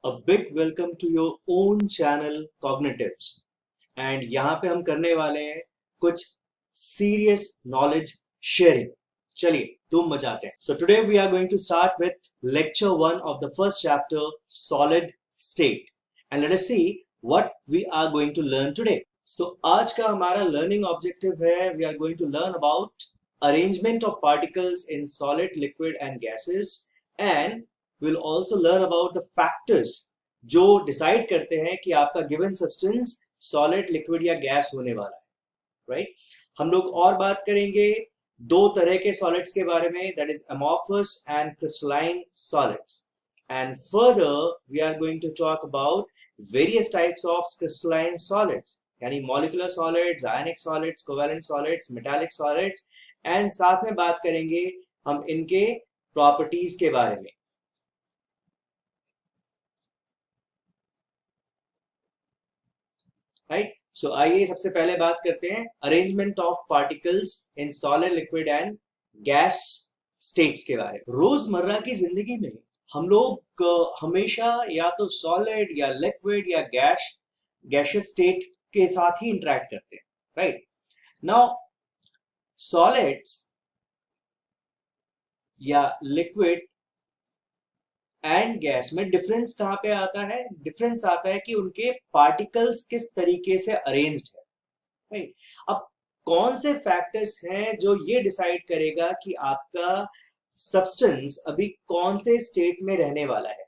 A big welcome to your own channel Cognitives. And यहाँ पे हम करने वाले हैं कुछ serious knowledge sharing. चलिए धूम मचाते हैं. So today we are going to start with lecture 1 of the first chapter, solid state. And let us see what we are going to learn today. So आज का हमारा learning objective है, we are going to learn about arrangement of particles in solid, liquid and gases, and we'll also learn about the factors जो decide करते हैं कि आपका given substance solid, liquid या गैस होने वाला है, राइट? हम लोग और बात करेंगे दो तरह के सॉलिड्स के बारे में, that is amorphous and crystalline solids. And further we are going to talk about various types of crystalline solids, यानी molecular solids, ionic solids, covalent solids, metallic solids, and साथ में बात करेंगे हम इनके प्रॉपर्टीज के बारे में. राइट, सो आइए सबसे पहले बात करते हैं arrangement of particles in solid, liquid and gas states के बारे में. रोजमर्रा की जिंदगी में हम लोग हमेशा या तो सॉलिड या लिक्विड या गैसियस स्टेट के साथ ही इंटरेक्ट करते हैं, राइट? नाउ सॉलिड्स या लिक्विड एंड गैस में डिफरेंस कहां पे आता है? डिफरेंस आता है कि उनके पार्टिकल्स किस तरीके से अरेंज्ड है, राइट? अब कौन से फैक्टर्स हैं जो ये डिसाइड करेगा कि आपका सब्सटेंस अभी कौन से स्टेट में रहने वाला है?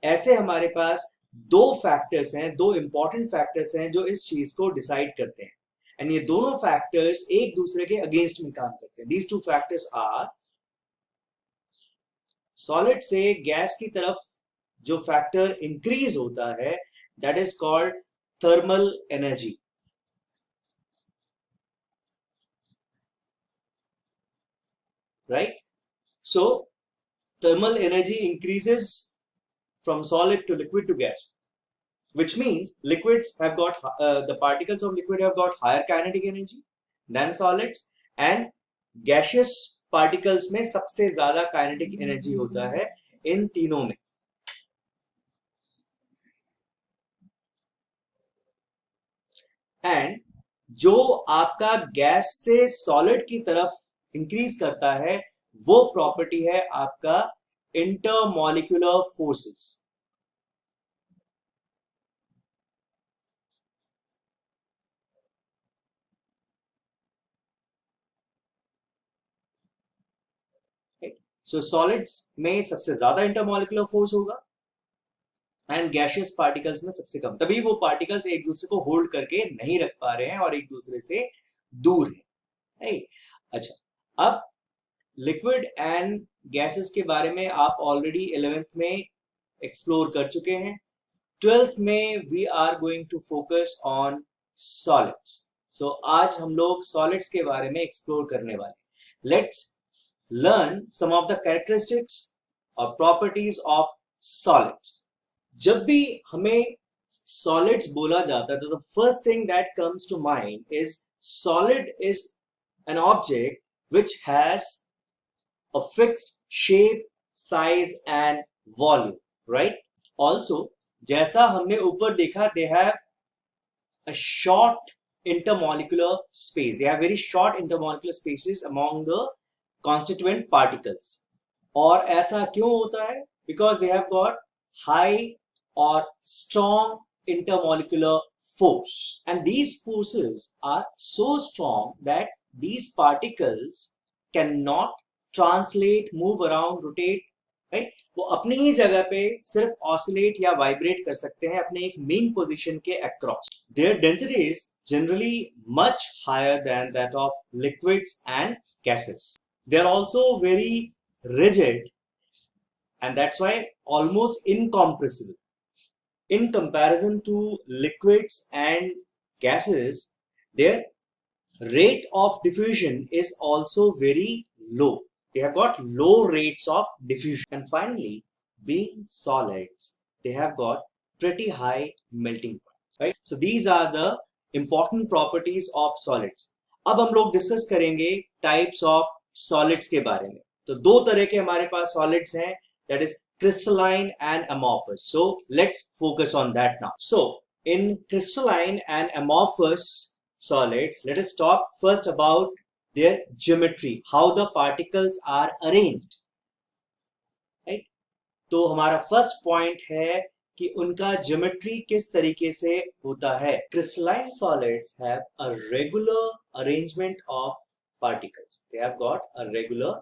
ऐसे हमारे पास दो फैक्टर्स हैं, दो इंपॉर्टेंट फैक्टर्स हैं जो इस चीज को डिसाइड करते हैं. एंड ये दोनों फैक्टर्स एक दूसरे के अगेंस्ट में काम करते हैं. These two factors are, solid से गैस की तरफ जो फैक्टर इंक्रीज होता है, that is called thermal energy. Right, so thermal energy increases from solid to liquid to gas, which means liquids have got the particles of liquid have got higher kinetic energy than solids, and gaseous particles में सबसे ज्यादा kinetic energy होता है इन तीनों में. And जो आपका gas से सॉलिड की तरफ इंक्रीज करता है वो प्रॉपर्टी है आपका इंटरमॉलिक्यूलर फोर्सेस. सो सॉलिड्स में सबसे ज्यादा इंटरमॉलिक्यूलर फोर्स होगा एंड गैसियस पार्टिकल्स में सबसे कम. तभी वो पार्टिकल्स एक दूसरे को होल्ड करके नहीं रख पा रहे हैं और एक दूसरे से दूर है, राइट? अच्छा, अब लिक्विड एंड गैसेस के बारे में आप ऑलरेडी 11th में एक्सप्लोर कर चुके हैं. 12th में we are going to focus on solids. So आज हम लोग सॉलिड्स के बारे में एक्सप्लोर करने वाले. Let's learn some of the characteristics or properties of solids. जब भी हमें solids बोला जाता है तो the first thing that comes to mind is solid is an object which has a fixed shape, size and volume, right? Also, जैसा हमने ऊपर देखा, they have a short intermolecular space. They have very short intermolecular spaces among the constituent particles. और ऐसा क्यों होता है? Because they have got high or strong intermolecular force, and these forces are so strong that these particles cannot translate, move around, rotate, right? वो अपनी ही जगह पे सिर्फ oscillate या vibrate कर सकते हैं अपने एक मेन पोजीशन के across. Their density is generally much higher than that of liquids and gases. They are also very rigid, and that's why almost incompressible. In comparison to liquids and gases, their rate of diffusion is also very low. They have got low rates of diffusion. And finally, being solids, they have got pretty high melting point, right? So these are the important properties of solids. अब हम लोग discuss करेंगे types of solids के बारे में. तो दो तरह के हमारे पास सॉलिड्स हैं, that is crystalline and amorphous. So let's focus on that now. So in crystalline and amorphous solids, let us talk first about their geometry, how the particles are arranged, right? तो हमारा first point है कि उनका geometry किस तरीके से होता है. Crystalline solids have a regular arrangement of particles. They have got a regular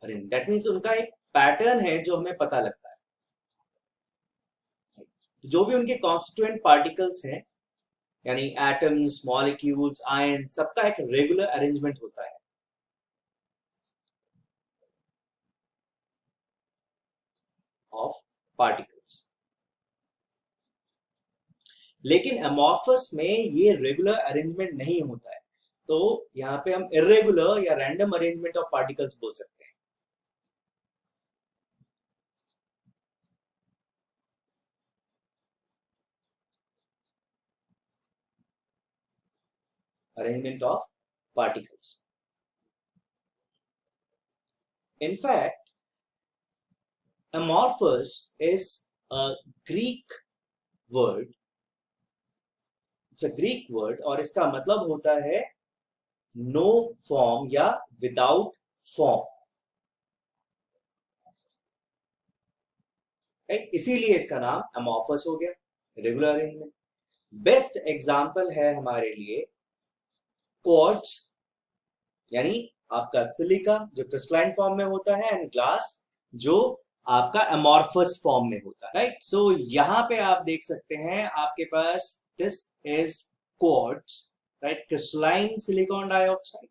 arrangement. That means उनका एक पैटर्न है जो हमें पता लगता है. जो भी उनके कॉन्स्टिट्यूएंट पार्टिकल्स हैं, यानी एटम्स, मॉलिक्यूल्स, आयन, सबका एक रेगुलर अरेंजमेंट होता है. Of particles. लेकिन अमॉर्फस में ये रेगुलर अरेंजमेंट नहीं होता है, तो यहां पे हम इरेगुलर या रैंडम अरेंजमेंट ऑफ पार्टिकल्स बोल सकते हैं. Arrangement of particles. In fact, amorphous is a Greek word. It's a Greek word और इसका मतलब होता है no form या without form. Right? इसीलिए इसका नाम amorphous हो गया, रेगुलर अरेंजमेंट. बेस्ट एग्जाम्पल है हमारे लिए क्वार्ट्ज, यानी आपका सिलिका जो क्रिस्टलाइन फॉर्म में होता है, एंड ग्लास जो आपका अमॉर्फस फॉर्म में होता है. राइट. सो यहां पे आप देख सकते हैं आपके पास this is quartz, right, crystalline silicon dioxide.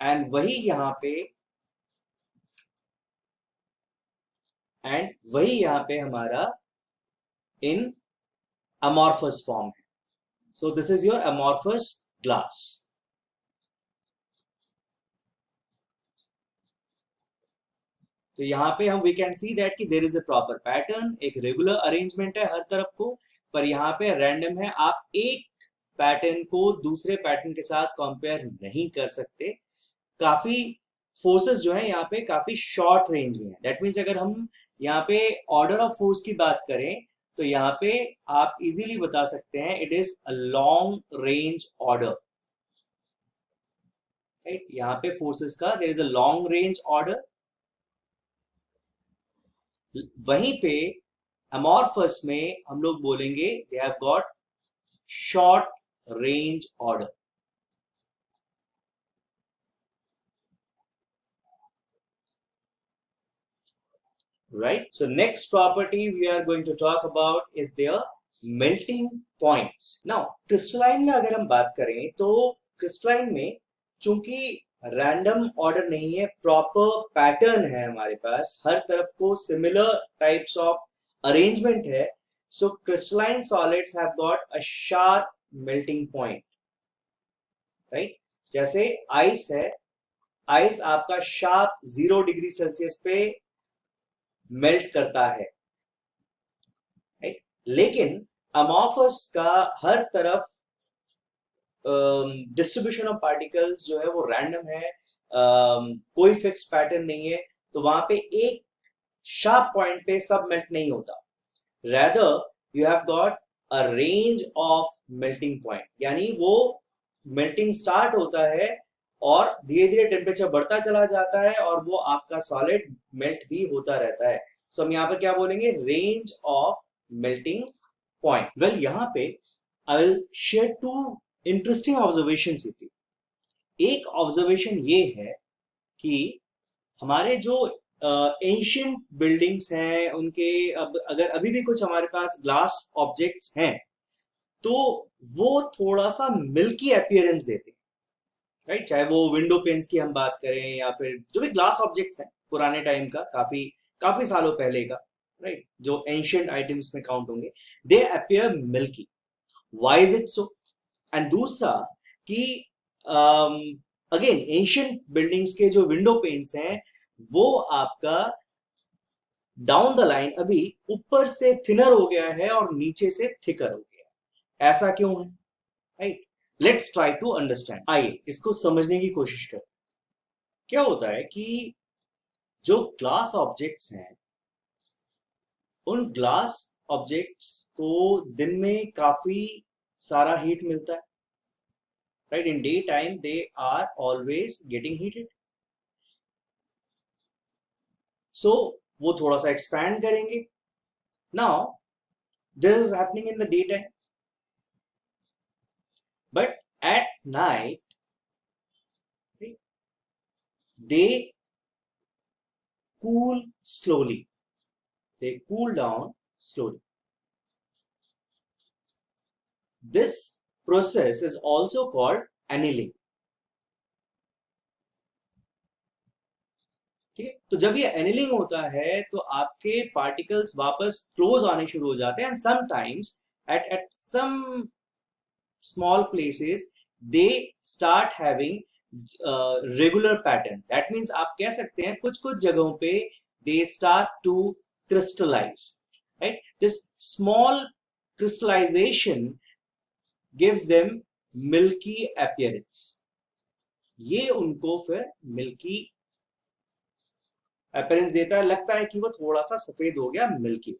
And वही यहां पे हमारा इन amorphous form है. So this is your amorphous glass. तो यहाँ पे हम we can see that कि there is a proper pattern, एक regular arrangement है हर तरफ को, पर यहाँ पे random है. आप एक पैटर्न को दूसरे पैटर्न के साथ कंपेयर नहीं कर सकते. काफी फोर्सेस जो है यहाँ पे काफी शॉर्ट रेंज में है. दैट मीन्स अगर हम यहाँ पे ऑर्डर ऑफ फोर्स की बात करें तो यहाँ पे आप इजीली बता सकते हैं it is a long range order. Right. यहाँ पे फोर्सेस का there is a long range order. वहीं पे अमॉर्फस में हम लोग बोलेंगे they have got short range order. Right. So next property we are going to talk about is their melting points. Now crystalline में अगर हम बात करें तो crystalline में चूंकि रैंडम ऑर्डर नहीं है, प्रॉपर पैटर्न है हमारे पास, हर तरफ को सिमिलर टाइप्स ऑफ अरेंजमेंट है. So crystalline solids have got a sharp melting point. Right. जैसे आइस है, आइस आपका शार्प 0 डिग्री सेल्सियस पे मेल्ट करता है. राइट. लेकिन अमॉर्फस का हर तरफ डिस्ट्रीब्यूशन ऑफ पार्टिकल्स जो है वो रैंडम है, कोई फिक्स पैटर्न नहीं है, तो वहां पे एक शार्प पॉइंट पे सब मेल्ट नहीं होता. Rather you have got a range of melting point, यानी वो मेल्टिंग स्टार्ट होता है और धीरे धीरे टेम्परेचर बढ़ता चला जाता है और वो आपका सॉलिड मेल्ट भी होता रहता है. सो हम यहाँ पर क्या बोलेंगे, range of melting point. Well यहाँ पे I will share two interesting observations with you. एक ऑब्जर्वेशन ये है कि हमारे जो एंशियंट बिल्डिंग्स हैं उनके अगर अभी भी कुछ हमारे पास ग्लास ऑब्जेक्ट्स हैं तो वो थोड़ा सा मिल्की अपीयरेंस देते हैं. राइट. चाहे वो विंडो पेन्स की हम बात करें या फिर जो भी ग्लास ऑब्जेक्ट्स हैं पुराने टाइम का, काफी सालों पहले का, राइट, जो एंशियंट आइटम्स में काउंट होंगे, दे appear milky. Why is it so? And दूसरा कि अगेन एंशियंट बिल्डिंग्स के जो विंडो पेन्स हैं वो आपका डाउन द लाइन अभी ऊपर से थिनर हो गया है और नीचे से थिकर हो गया है. ऐसा क्यों है? Right. Let's try to understand, आइए इसको समझने की कोशिश करें। क्या होता है कि जो ग्लास ऑब्जेक्ट्स हैं, उन ग्लास ऑब्जेक्ट्स को दिन में काफी सारा हीट मिलता है, right? In day time they are always getting heated, so वो थोड़ा सा एक्सपैंड करेंगे। Now this is happening in the day time, but at night they cool slowly, they cool down slowly. This process is also called annealing. ठीक है, तो जब ये annealing होता है तो आपके पार्टिकल्स वापस क्लोज आने शुरू हो जाते हैं, and sometimes at some small places they start having regular pattern. That means आप कह सकते हैं कुछ कुछ जगहों पे they start to crystallize, right? This small crystallization gives them milky appearance. ये उनको फिर मिल्की अपीयरेंस देता है, लगता है कि वो थोड़ा सा सफेद हो गया, मिल्की,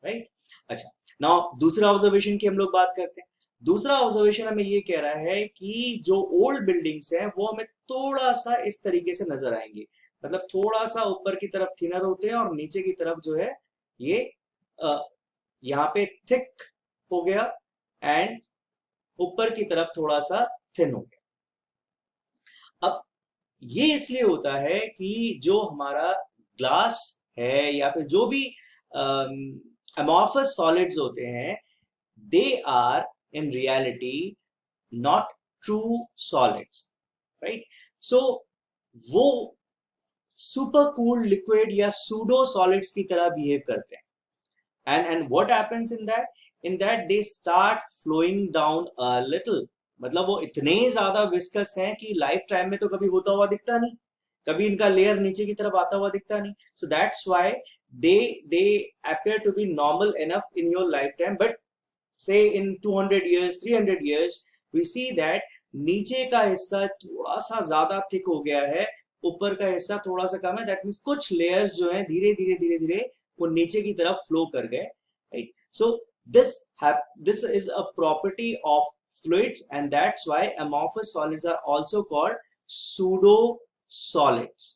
राइट? अच्छा, नाउ दूसरा ऑब्जर्वेशन की हम लोग बात करते हैं। दूसरा ऑब्जर्वेशन हमें ये कह रहा है कि जो ओल्ड बिल्डिंग्स हैं वो हमें थोड़ा सा इस तरीके से नजर आएंगे, मतलब थोड़ा सा ऊपर की तरफ थिनर होते हैं और नीचे की तरफ जो है ये यहाँ पे थिक हो गया एंड ऊपर की तरफ थोड़ा सा थिन हो गया। अब ये इसलिए होता है कि जो हमारा ग्लास है या फिर जो भी अमॉर्फस सॉलिड्स होते हैं, they are in reality not true solids, right? So वो सुपर कूल्ड लिक्विड या सूडो सॉलिड्स की तरह बिहेव करते हैं, and what happens in that they start flowing down a little, मतलब वो इतने ज्यादा विस्कस हैं कि लाइफ टाइम में तो कभी होता हुआ दिखता नहीं, कभी इनका लेयर नीचे की तरफ आता हुआ दिखता नहीं। So that's why they appear to be normal enough in your lifetime, but say in 200 years 300 years we see that नीचे का हिस्सा थोड़ा सा ज्यादा थिक हो गया है, ऊपर का हिस्सा थोड़ा सा कम है। दैट मीन्स कुछ लेयर्स जो हैं धीरे धीरे धीरे धीरे वो नीचे की तरफ फ्लो कर गए, right? So this is a property of fluids, and that's why amorphous solids are also called pseudo solids,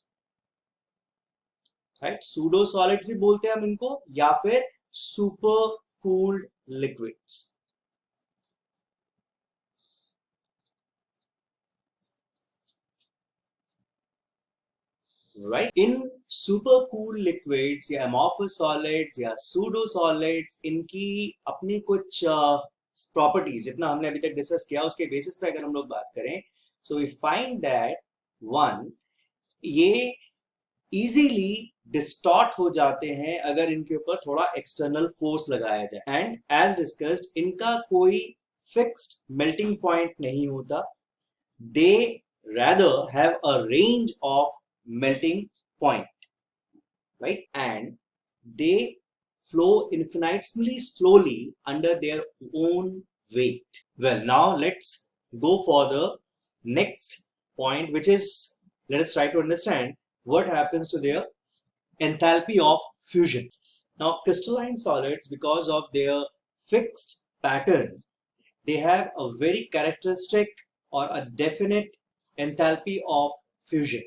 right? Pseudo solids भी बोलते हैं हम इनको, या फिर सुपर कूल्ड लिक्विड्स, राइट? इन सुपर कूल लिक्विड्स या अमॉर्फस सॉलिड्स या सूडो सॉलिड्स, इनकी अपनी कुछ प्रॉपर्टीज जितना हमने अभी तक डिस्कस किया उसके बेसिस पे अगर हम लोग बात करें, so we find that one, ये इजीली डिस्टॉर्ट हो जाते हैं अगर इनके ऊपर थोड़ा एक्सटर्नल फोर्स लगाया जाए, एंड एज डिस्कस्ड इनका कोई फिक्स्ड मेल्टिंग पॉइंट नहीं होता, दे rather have a range of melting point, right? And they flow infinitesimally slowly under their own weight. Well, now let's go for the next point, which is, let us try to understand what happens to their enthalpy of fusion. Now crystalline solids, because of their fixed pattern, they have a very characteristic or a definite enthalpy of fusion.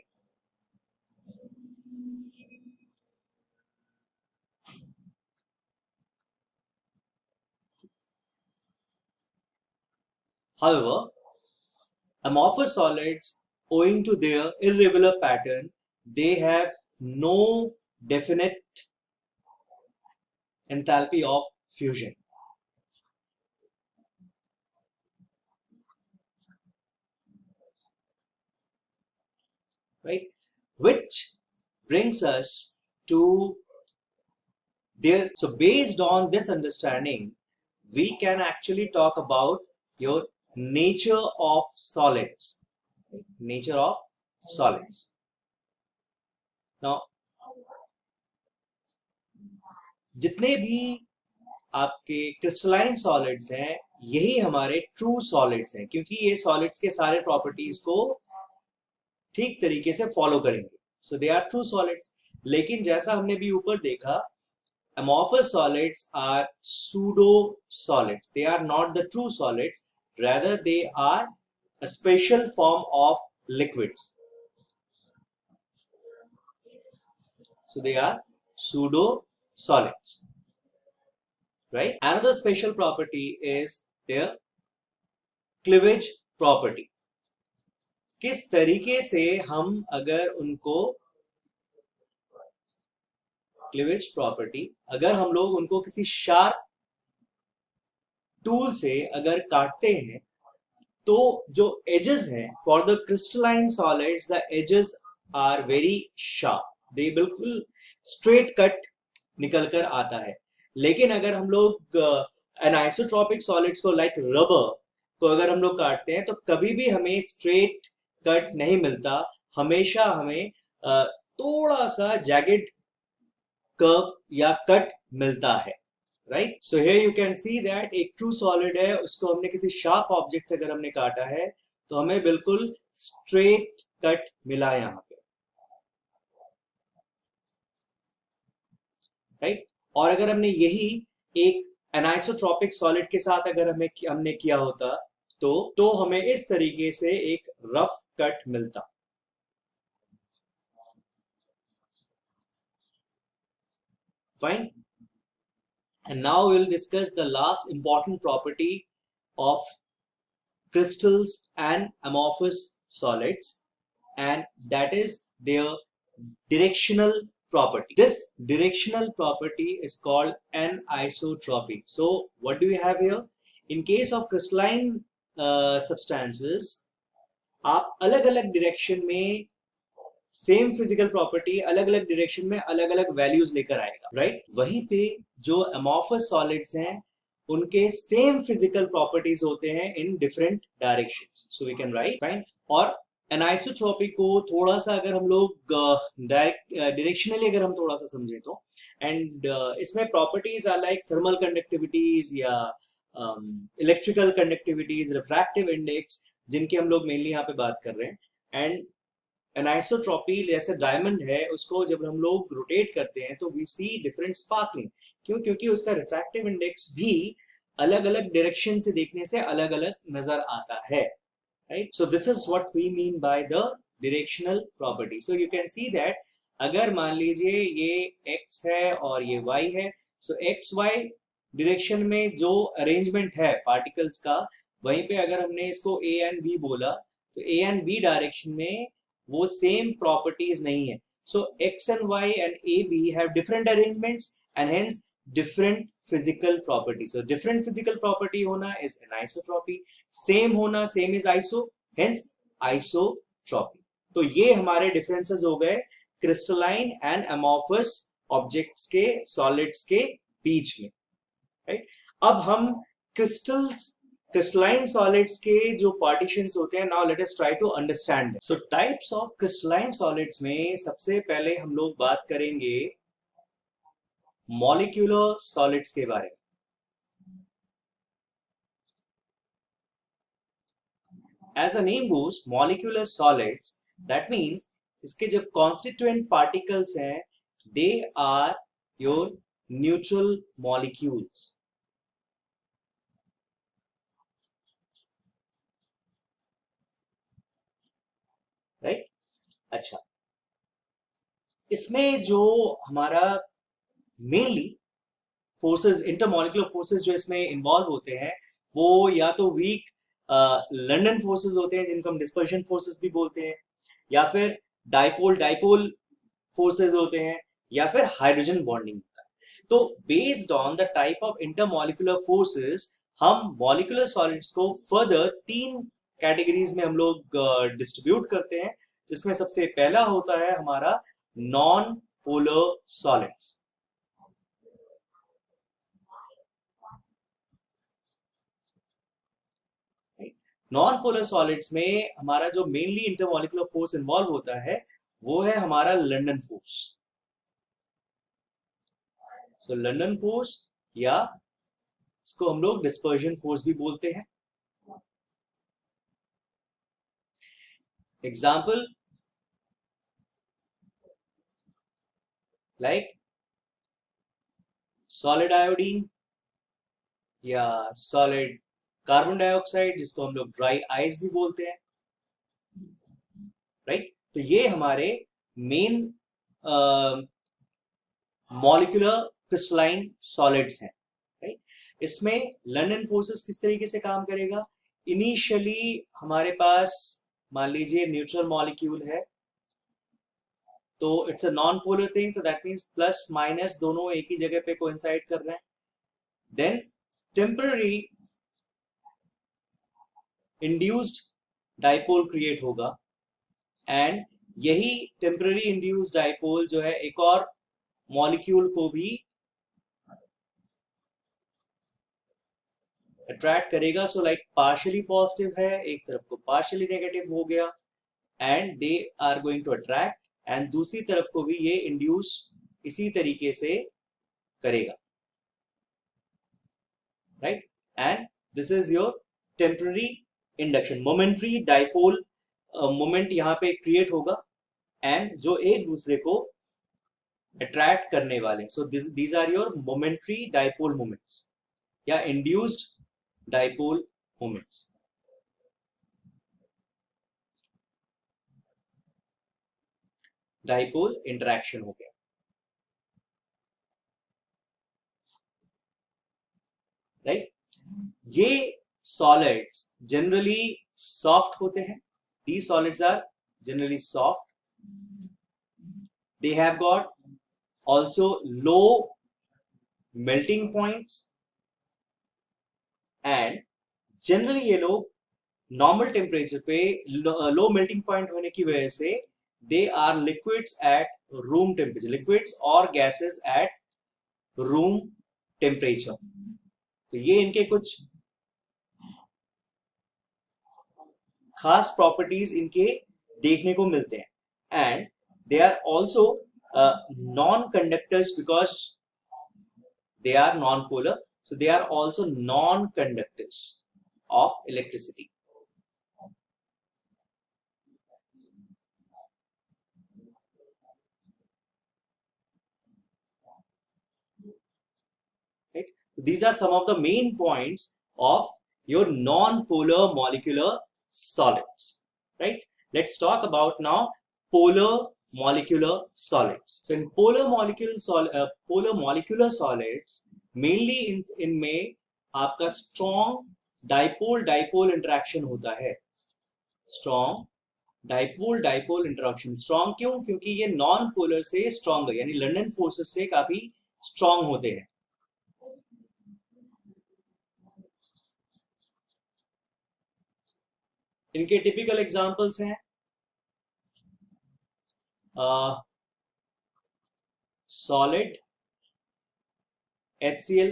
However, amorphous solids, owing to their irregular pattern, they have no definite enthalpy of fusion, right? Which brings us to their, so based on this understanding, we can actually talk about your nature of solids, nature of solids. Now, जितने भी आपके crystalline solids हैं यही हमारे true solids हैं, क्योंकि ये solids के सारे प्रॉपर्टीज को ठीक तरीके से फॉलो करेंगे, सो दे आर ट्रू सॉलिड्स। लेकिन जैसा हमने भी ऊपर देखा, amorphous solids are pseudo solids, they are not the true solids, rather they are a special form of liquids, so they are pseudo solids, right? Another special property is their cleavage property। किस तरीके से हम अगर उनको cleavage property, अगर हम लोग उनको किसी शार्प टूल से अगर काटते हैं तो जो एजेस हैं, for the crystalline solids the edges are very sharp, they बिल्कुल स्ट्रेट कट निकल कर आता है। लेकिन अगर हम लोग एनाइसोट्रॉपिक सॉलिड्स को लाइक रबर को अगर हम लोग काटते हैं तो कभी भी हमें स्ट्रेट कट नहीं मिलता, हमेशा हमें थोड़ा सा जैगेड कर्व या कट मिलता है, right? So here you can see that एक ट्रू सॉलिड है, उसको हमने किसी शार्प ऑब्जेक्ट से अगर हमने काटा है तो हमें बिल्कुल स्ट्रेट कट मिला यहाँ पे, राइट? और अगर हमने यही एक एनाइसोट्रॉपिक सॉलिड के साथ अगर हमने किया होता तो हमें इस तरीके से एक रफ कट मिलता। Fine. And now we'll discuss the last important property of crystals and amorphous solids, and that is their directional property. This directional property is called anisotropy. So what do we have here? In case of crystalline substances, आप अलग अलग direction में same physical property अलग अलग direction में अलग अलग values लेकर आएगा, राइट? वहीं पे जो अमॉर्फस सॉलिड्स हैं उनके सेम फिजिकल प्रॉपर्टीज होते हैं in different directions, so we can right, fine. और एनाइसोट्रॉपी को थोड़ा सा अगर हम लोग डायरेक्शनली अगर हम थोड़ा सा समझें तो, एंड इसमें properties are like thermal conductivities या इलेक्ट्रिकल कंडक्टिविटीज, रिफ्रैक्टिव इंडेक्स, जिनकी हम लोग मेनली यहाँ पे बात कर रहे हैं। एंड एनाइसोट्रॉपी जैसे डायमंड है, उसको जब हम लोग रोटेट करते हैं तो वी सी डिफरेंट स्पार्कलिंग, क्यों? क्योंकि उसका रिफ्रैक्टिव इंडेक्स भी अलग अलग डायरेक्शन से देखने से अलग अलग नजर आता है, right? So this is what we mean by the directional property. So you can see that अगर मान लीजिए ये x है और ये y है, सो एक्स वाई डायरेक्शन में जो अरेंजमेंट है पार्टिकल्स का, वहीं पे अगर हमने इसको a एंड b बोला तो a एंड b डायरेक्शन में वो सेम प्रॉपर्टीज नहीं है। सो x and y and AB have different arrangements and hence different physical properties. So different physical property होना is anisotropy, same होना same is iso, hence isotropy. तो ये हमारे differences हो गए क्रिस्टलाइन एंड अमॉर्फस ऑब्जेक्ट्स के, सॉलिड्स के बीच में, राइट? अब हम क्रिस्टलाइन सॉलिड्स के जो पार्टीशंस होते हैं, now let us try to understand them. So types of crystalline solids में सबसे पहले हम लोग बात करेंगे मॉलिक्यूलर सॉलिड्स के बारे में। As the name goes molecular solids, that means इसके जो कॉन्स्टिट्यूएंट पार्टिकल्स हैं they are your neutral molecules, right? अच्छा, इसमें जो हमारा मेनली फोर्सेस, इंटरमॉलिक्यूलर फोर्सेस जो इसमें इन्वॉल्व होते हैं वो या तो वीक लंडन फोर्सेस होते हैं जिनको हम डिस्पर्शन फोर्सेस भी बोलते हैं, या फिर डाइपोल डाइपोल फोर्सेस होते हैं, या फिर हाइड्रोजन बॉन्डिंग होता है। तो based on the type of intermolecular forces हम मॉलिक्यूलर सॉलिड्स को फर्दर 3 कैटेगरीज में हम लोग डिस्ट्रीब्यूट करते हैं, जिसमें सबसे पहला होता है हमारा non polar solids. Non polar solids में हमारा जो मेनली इंटरमॉलिक्यूलर फोर्स इन्वॉल्व होता है वो है हमारा लंडन फोर्स। सो लंडन फोर्स या इसको हम लोग डिस्पर्जन फोर्स भी बोलते हैं। एग्जाम्पल लाइक सॉलिड आयोडीन या सॉलिड कार्बन डाइऑक्साइड, जिसको हम लोग ड्राई आइस भी बोलते हैं, राइट। तो ये हमारे मेन मॉलिक्यूलर क्रिस्टलाइन सॉलिड्स हैं, राइट। इसमें लंदन फोर्सेस किस तरीके से काम करेगा? इनिशियली हमारे पास मान लीजिए न्यूट्रल मॉलिक्यूल है, तो it's a non polar thing, तो दैट मींस प्लस माइनस दोनों एक ही जगह पे कोइंसाइड कर रहे हैं। Then temporary induced dipole create होगा, एंड यही टेम्पररी इंड्यूस्ड डाइपोल जो है एक और मॉलिक्यूल को भी अट्रैक्ट करेगा। सो लाइक पार्शियली पॉजिटिव है, एक तरफ को पार्शियली नेगेटिव हो गया, and they are going to attract, and दूसरी तरफ को भी ये इंड्यूस इसी तरीके से करेगा, right. And this is your temporary induction. Momentary dipole moment यहाँ पे क्रिएट होगा, एंड जो एक दूसरे को अट्रैक्ट करने वाले, so these are your momentary dipole moments या induced dipole moments. Dipole interaction हो गया, राइट। ये सॉलिड्स जनरली सॉफ्ट होते हैं, these solids are generally soft, they have got also low melting points, and generally ये लोग नॉर्मल टेम्परेचर पे low melting point होने की वजह से they are liquids at room temperature, liquids और गैसेस एट रूम टेम्परेचर। तो ये इनके कुछ खास प्रॉपर्टीज इनके देखने को मिलते हैं, and they are also non conductors because they are non polar, so they are also non-conductors of electricity. Right? These are some of the main points of your non-polar molecular solids. Right? Let's talk about now polar molecular solids. So in polar molecular solids, mainly इनमें आपका strong dipole dipole interaction होता है। Strong dipole dipole interaction, strong क्यों? क्योंकि ये non polar से strong है, यानी लंदन फोर्सेस से काफी स्ट्रॉन्ग होते हैं। इनके टिपिकल एग्जांपल्स हैं सॉलिड HCl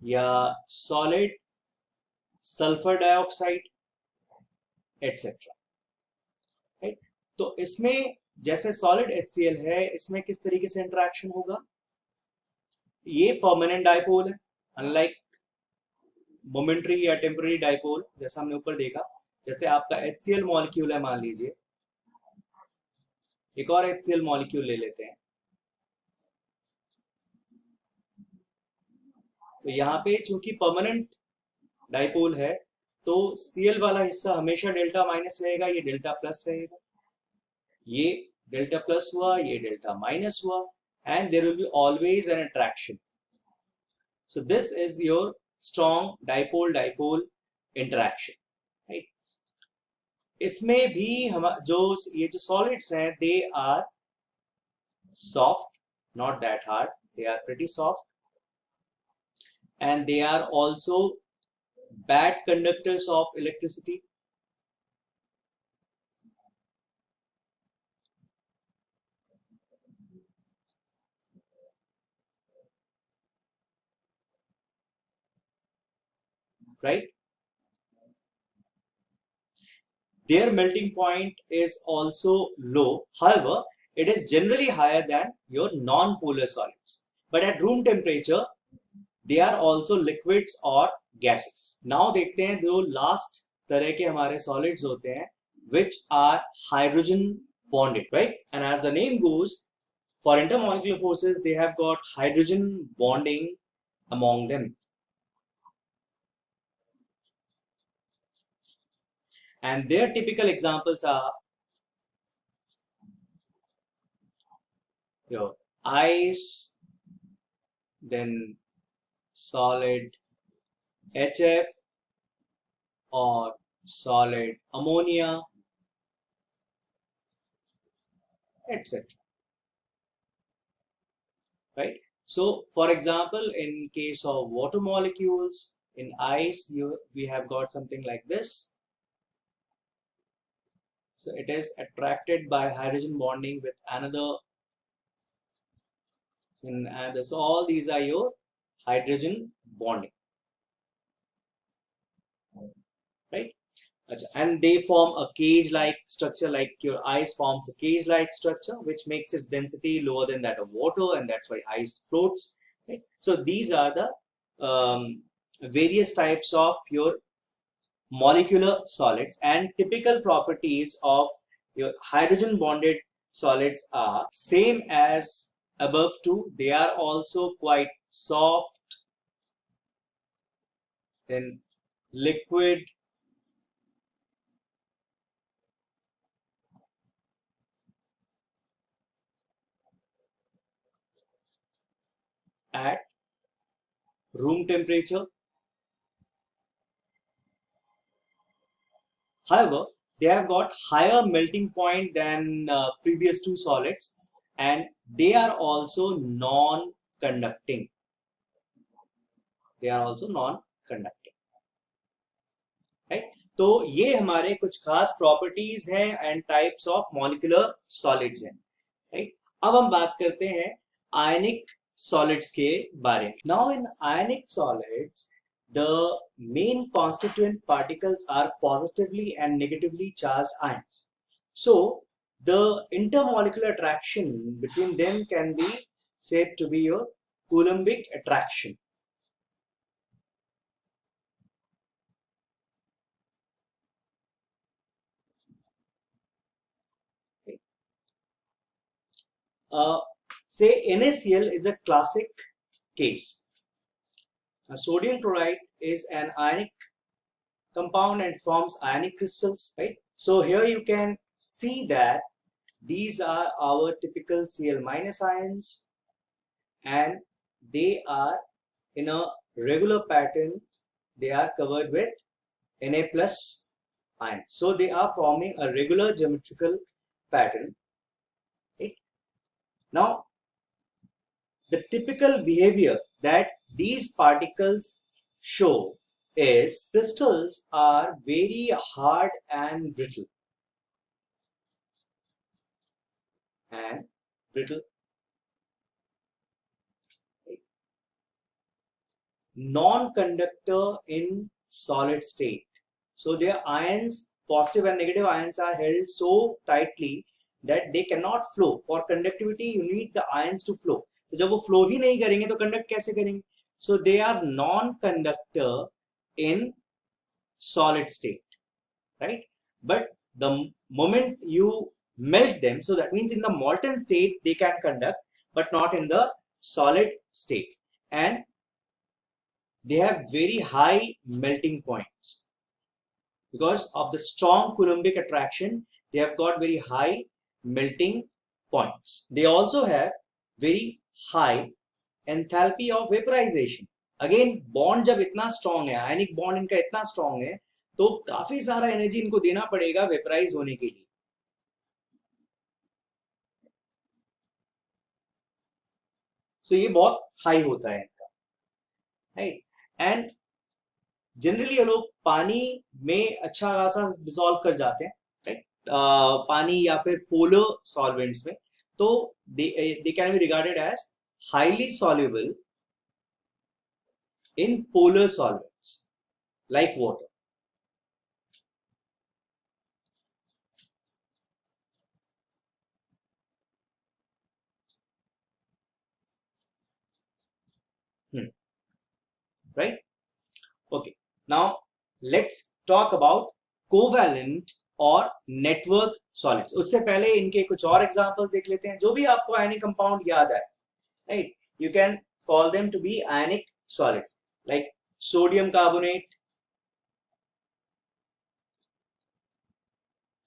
या solid sulphur dioxide etcetera, right. तो इसमें जैसे सॉलिड HCl है, इसमें किस तरीके से इंटरेक्शन होगा? ये परमानेंट डाइपोल है, अनलाइक मोमेंट्री या टेम्पररी डाइपोल जैसा हमने ऊपर देखा। जैसे आपका HCl मॉलिक्यूल है, मान लीजिए एक और HCl मॉलिक्यूल ले लेते हैं, तो यहाँ पे चूंकि परमानेंट डाइपोल है, तो Cl वाला हिस्सा हमेशा डेल्टा माइनस रहेगा, ये डेल्टा प्लस रहेगा, ये डेल्टा प्लस हुआ, ये डेल्टा माइनस हुआ, and there will be always an attraction. So this is your strong dipole dipole interaction, right. इसमें भी हम ये जो सॉलिड्स हैं, they are soft, not that hard, they are pretty soft, and they are also bad conductors of electricity. Right? Their melting point is also low. However, it is generally higher than your non-polar solids. But at room temperature, they are also liquids और gases. Now देखते हैं जो last तरह के हमारे solids होते हैं which are hydrogen bonded, right? And as the name goes, for intermolecular forces they have got hydrogen bonding among them. And their typical examples are your ice, then solid HF or solid ammonia, etc. Right? So for example, in case of water molecules, in ice we have got something like this. So it is attracted by hydrogen bonding with another. So all these are your hydrogen bonding, right? And they form a cage-like structure, like your ice forms a cage-like structure, which makes its density lower than that of water, and that's why ice floats. Right? So these are the various types of your molecular solids, and typical properties of your hydrogen bonded solids are same as above two. They are also quite soft, then liquid, at room temperature. However, they have got higher melting point than previous two solids, and they are also non-conducting. They are also non-conducting, right? तो ये हमारे कुछ खास properties हैं and types of molecular solids हैं, right? अब हम बात करते हैं आयनिक सॉलिड्स के बारे में. Now in ionic solids, the main constituent particles are positively and negatively charged ions. So the intermolecular attraction between them can be said to be your Coulombic attraction. Say NaCl is a classic case. Sodium chloride is an ionic compound and forms ionic crystals, right? So here you can see that these are our typical Cl minus ions, and they are in a regular pattern. They are covered with Na plus ions. So they are forming a regular geometrical pattern, right? Now, the typical behavior that these particles show is crystals are very hard and brittle. And brittle, non-conductor in solid state. So their ions, positive and negative ions, are held so tightly that they cannot flow. For conductivity, you need the ions to flow. तो जब वो flow ही नहीं करेंगे तो conduct कैसे करेंगे? So they are non-conductor in solid state, right? But the moment you melt them, so that means in the molten state they can conduct, but not in the solid state. And they have very high melting points because of the strong Coulombic attraction. They have got very high melting points. They also have very high enthalpy of vaporization. Again, bond जब इतना strong है, ionic bond इनका इतना strong है, तो काफी सारा energy इनको देना पड़ेगा वेपराइज होने के लिए. सो ये बहुत हाई होता है इनका, राइट? एंड जनरली ये लोग पानी में अच्छा खासा डिसॉल्व कर जाते हैं, राइट? पानी या फिर पोलर सॉल्वेंट्स में, तो they can be regarded as highly soluble in polar solvents like water. right? Okay, now let's talk about covalent और नेटवर्क सॉलिड्स। उससे पहले इनके कुछ और एग्जांपल्स देख लेते हैं, जो भी आपको आयनिक कंपाउंड याद है, right? You can call them to be ionic solids, like sodium carbonate,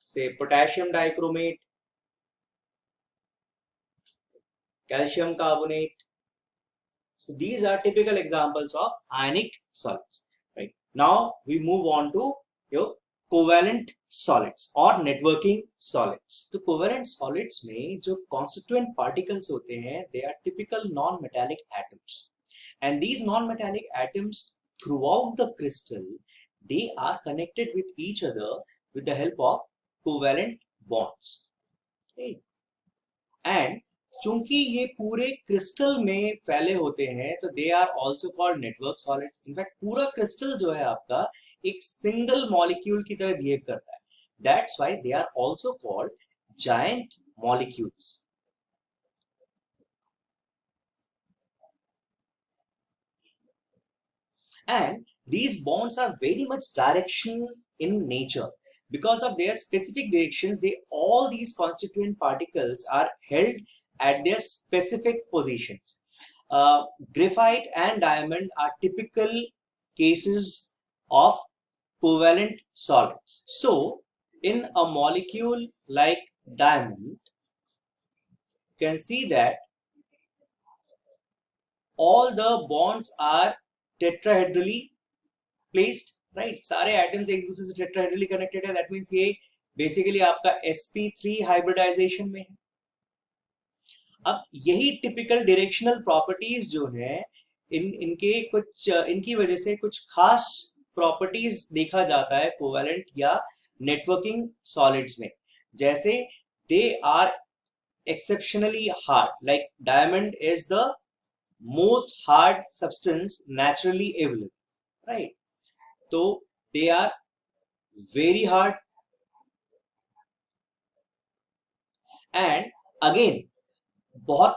say potassium dichromate, calcium carbonate. So these are typical examples of ionic solids, right? Now we move on to your covalent solids or networking solids. तो covalent solids में जो constituent particles होते हैं, they are typical non-metallic atoms, and these non-metallic atoms throughout the crystal, they are connected with each other with the help of covalent bonds, right? And चूंकि ये पूरे crystal में फैले होते हैं, तो they are also called network solids. In fact पूरा crystal जो है आपका एक सिंगल मॉलिक्यूल की तरह बिहेव करता है, that's why they are also called giant molecules. And these bonds are very much direction in nature. Because of their specific directions, all these constituent particles are held at their specific positions. Graphite and diamond are typical cases of covalent solids. So, in a molecule like diamond, you can see that all the bonds are tetrahedrally placed, right? सारे atoms एक दूसरे से tetrahedrally connected है, that means ये basically आपका sp3 hybridization में है। अब यही typical directional properties जो है, इनके कुछ इनकी वजह से कुछ खास properties देखा जाता है covalent या networking solids में, जैसे they are exceptionally hard, like diamond is the most hard substance naturally available, right? तो they are very hard, and again बहुत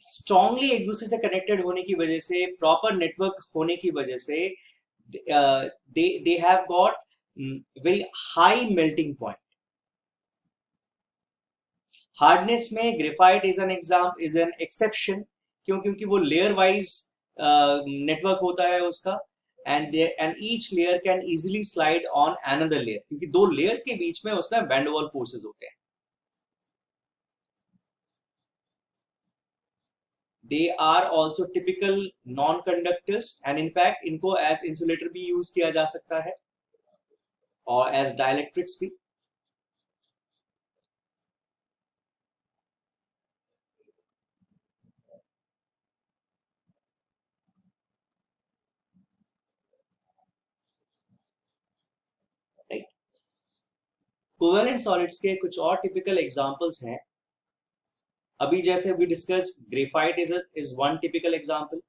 strongly एक दूसरे से connected होने की वजह से, proper network होने की वजह से, they have got very high melting point. Hardness में graphite is an exception, क्योंकि वो layer wise network होता है उसका, and each layer can easily slide on another layer, क्योंकि दो layers के बीच में उसमें van der Waals forces होते हैं. They are also typical non-conductors, and in fact इनको as insulator भी use किया जा सकता है, और as dielectrics भी. Right? Covalent solids के कुछ और typical examples हैं. अभी जैसे we discussed, graphite is one typical example,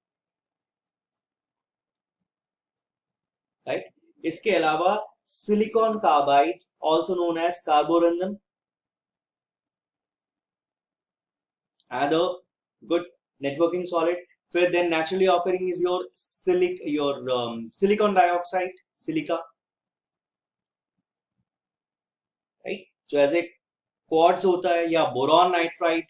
right? इसके अलावा silicon carbide, also known as carborundum, another good networking solid. फिर then naturally occurring is your silicon dioxide, silica, right? जो ऐसे quartz होता है, या boron nitride.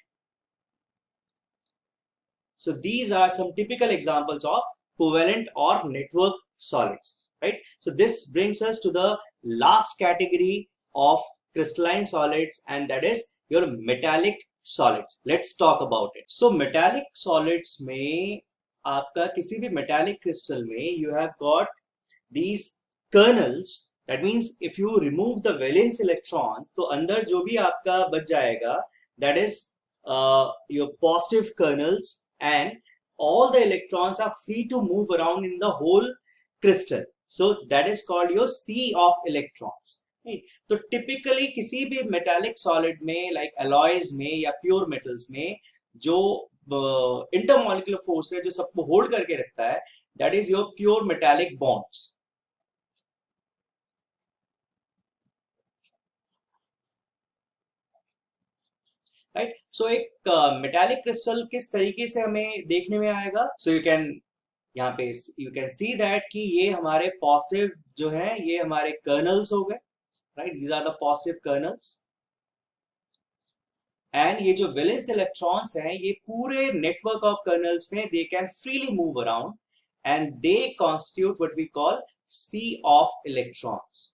So these are some typical examples of covalent or network solids, right? So this brings us to the last category of crystalline solids, and that is your metallic solids. Let's talk about it. So metallic solids में आपका किसी भी metallic crystal में you have got these kernels. That means if you remove the valence electrons, तो अंदर जो भी आपका बच जाएगा, that is your positive kernels, and all the electrons are free to move around in the whole crystal. So that is called your sea of electrons. Right? तो typically किसी भी metallic solid में, like alloys में या pure metals में, जो intermolecular force है जो सबको hold करके रखता है, that is your pure metallic bonds. Right? So एक metallic crystal किस तरीके से हमें देखने में आएगा? So you can यहाँ पे यू कैन सी दैट कि ये हमारे पॉजिटिव जो है ये हमारे कर्नल्स हो गए, right, these are the positive kernels. And ये जो वैलेंस इलेक्ट्रॉन्स हैं ये पूरे नेटवर्क ऑफ कर्नल्स में they can freely move around and they constitute what we call sea of electrons.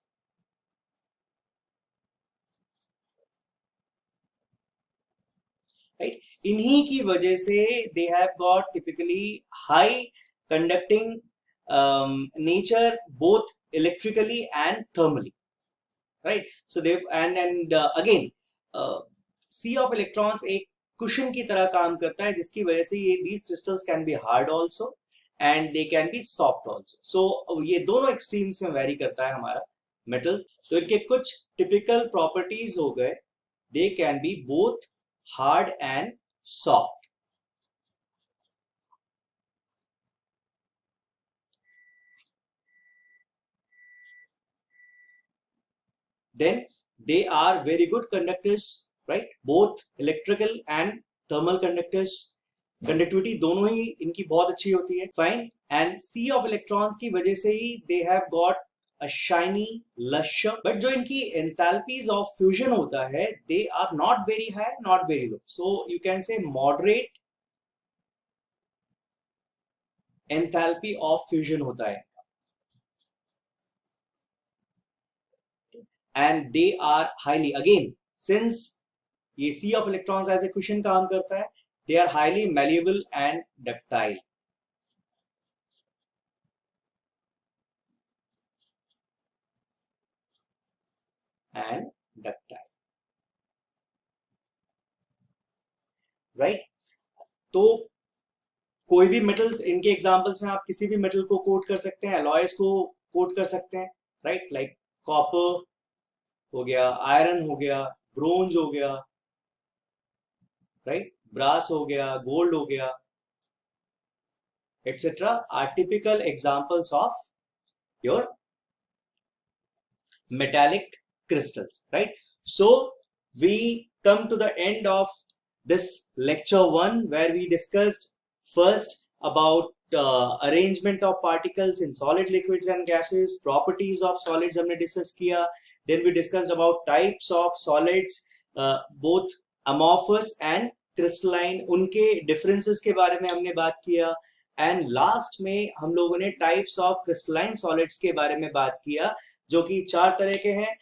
Right, इन्हीं की वजह से they have got typically high conducting nature both electrically and thermally, right? So they and again sea of electrons एक cushion की तरह काम करता है जिसकी वजह से ये these crystals can be hard also and they can be soft also. So ये दोनों extremes में vary करता है हमारा metals. तो इनके कुछ typical properties हो गए, they can be both hard and soft. Then they are very good conductors, right? Both electrical and thermal conductors. Conductivity दोनों ही इनकी बहुत अच्छी होती है, fine. And sea of electrons की वजह से ही they have got a shiny luster. But जो इनकी enthalpies of fusion होता है, they are not very high, not very low. So you can say moderate enthalpy of fusion होता है. And they are highly, again since ये sea of electrons as a cushion काम करता है, they are highly malleable and ductile. And ductile, right? तो कोई भी metals, इनके एग्जांपल्स में आप किसी भी मेटल को कोट कर सकते हैं, अलॉयज को कोट कर सकते हैं, राइट? लाइक कॉपर हो गया, आयरन हो गया, ब्रोंज हो गया, राइट, ब्रास हो गया, गोल्ड हो गया, etc. are typical examples of your metallic crystals, right? So we come to the end of this lecture 1 where we discussed first about arrangement of particles in solid, liquids and gases, properties of solids हमने discuss किया. Then we discussed about types of solids, both amorphous and crystalline, उनके differences के बारे में हमने बात किया. And last में हम लोगों ने टाइप्स ऑफ क्रिस्टलाइन सॉलिड्स के बारे में बात किया जो कि 4 तरह के हैं,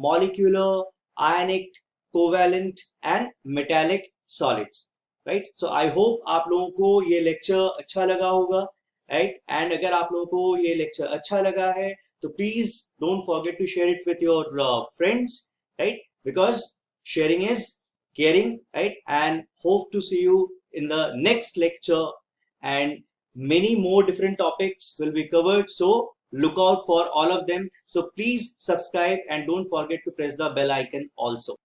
molecular, ionic, covalent and metallic solids, right? So I hope आप लोगों को ये लेक्चर अच्छा लगा होगा, राइट? एंड अगर आप लोगों को ये लेक्चर अच्छा लगा है तो please don't forget to share it with your friends, right? Because sharing is caring, right? And hope to see you in the next lecture, and many more different topics will be covered, so look out for all of them. So please subscribe and don't forget to press the bell icon also.